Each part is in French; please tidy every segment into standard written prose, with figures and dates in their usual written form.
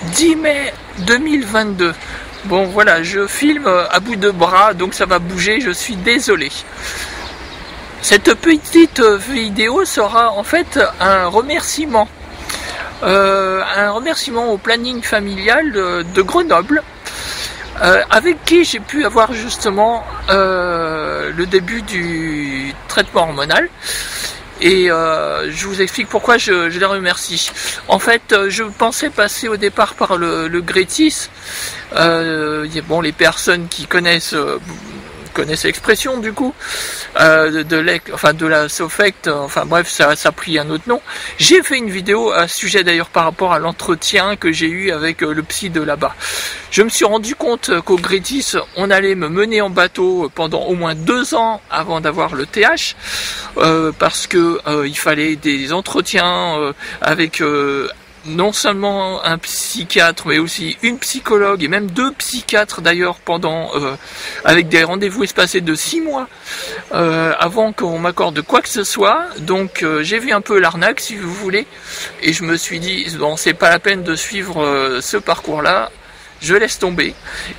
10 mai 2022. Bon voilà, je filme à bout de bras, donc ça va bouger, je suis désolé. Cette petite vidéo sera en fait un remerciement. Au planning familial de Grenoble, avec qui j'ai pu avoir justement le début du traitement hormonal. Et je vous explique pourquoi je les remercie. En fait, je pensais passer au départ par le Grétis. Bon, les personnes qui connaissent l'expression du coup de la Sofect, enfin bref, ça a pris un autre nom. J'ai fait une vidéo à ce sujet d'ailleurs par rapport à l'entretien que j'ai eu avec le psy de là-bas. Je me suis rendu compte qu'au Grétis, on allait me mener en bateau pendant au moins 2 ans avant d'avoir le TH, parce que il fallait des entretiens avec non seulement un psychiatre, mais aussi une psychologue et même 2 psychiatres d'ailleurs avec des rendez-vous espacés de 6 mois avant qu'on m'accorde quoi que ce soit. Donc j'ai vu un peu l'arnaque, si vous voulez, et je me suis dit bon, c'est pas la peine de suivre ce parcours-là, je laisse tomber.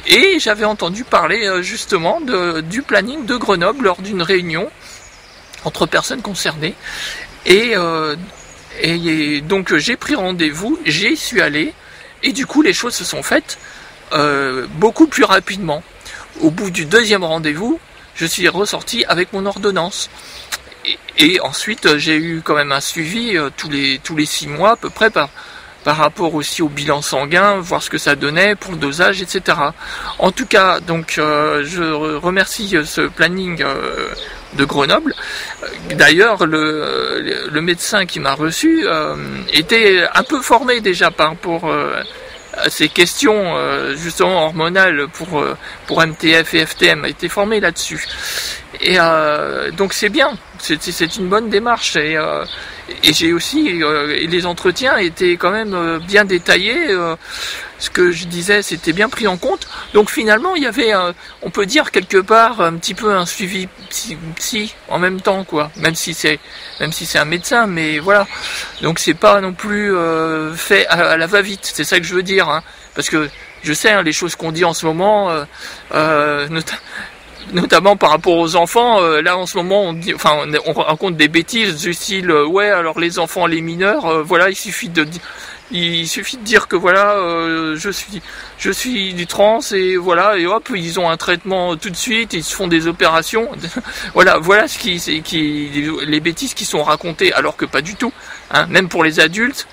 Et j'avais entendu parler justement du planning de Grenoble lors d'une réunion entre personnes concernées, et donc j'ai pris rendez-vous, j'y suis allé, et du coup les choses se sont faites beaucoup plus rapidement. Au bout du 2e rendez-vous, je suis ressorti avec mon ordonnance. Et ensuite j'ai eu quand même un suivi tous les 6 mois à peu près par rapport aussi au bilan sanguin, voir ce que ça donnait pour le dosage, etc. En tout cas, donc je remercie ce planning de Grenoble. D'ailleurs, le médecin qui m'a reçu était un peu formé déjà par rapport à ces questions justement hormonales pour MTF et FTM, a été formé là-dessus. Et donc c'est bien, c'est une bonne démarche. Et j'ai aussi, les entretiens étaient quand même bien détaillés, ce que je disais c'était bien pris en compte. Donc finalement il y avait, on peut dire quelque part, un petit peu un suivi psy en même temps, quoi. Même si c'est un médecin, mais voilà. Donc c'est pas non plus fait à la va-vite, c'est ça que je veux dire, hein. Parce que je sais, hein, les choses qu'on dit en ce moment, notamment par rapport aux enfants, là en ce moment on raconte des bêtises du style ouais, alors les enfants, les mineurs, voilà, il suffit de dire que voilà, je suis du trans, et voilà, et hop, ils ont un traitement tout de suite, ils se font des opérations. voilà les bêtises qui sont racontées, alors que pas du tout, hein. Même pour les adultes,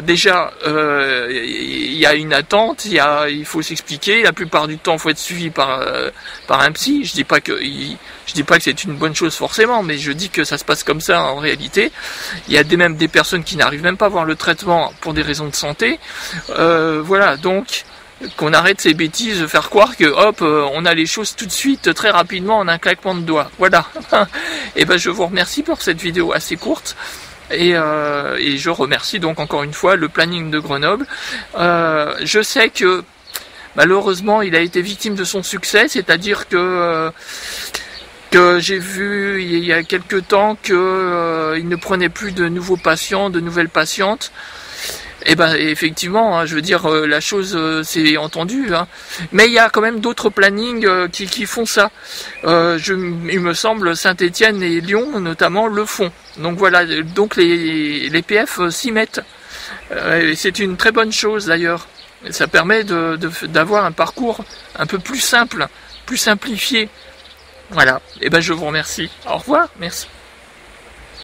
déjà il y a une attente, il faut s'expliquer, la plupart du temps il faut être suivi par un psy. Je dis pas que c'est une bonne chose forcément, mais je dis que ça se passe comme ça en réalité. Il y a même des personnes qui n'arrivent même pas à voir le traitement pour des raisons de santé. Voilà, donc qu'on arrête ces bêtises de faire croire que hop, on a les choses tout de suite très rapidement en un claquement de doigts. Voilà. Et ben je vous remercie pour cette vidéo assez courte. Et je remercie donc encore une fois le planning de Grenoble. Je sais que malheureusement il a été victime de son succès, c'est-à-dire que j'ai vu il y a quelque temps qu'il ne prenait plus de nouveaux patients, de nouvelles patientes. Et ben effectivement, hein, je veux dire, la chose s'est entendue, hein. Mais il y a quand même d'autres plannings qui font ça. Il me semble Saint-Étienne et Lyon notamment le font. Donc voilà, donc les PF s'y mettent. C'est une très bonne chose d'ailleurs. Ça permet d'avoir un parcours un peu plus simple, plus simplifié. Voilà. Et ben je vous remercie. Au revoir, merci.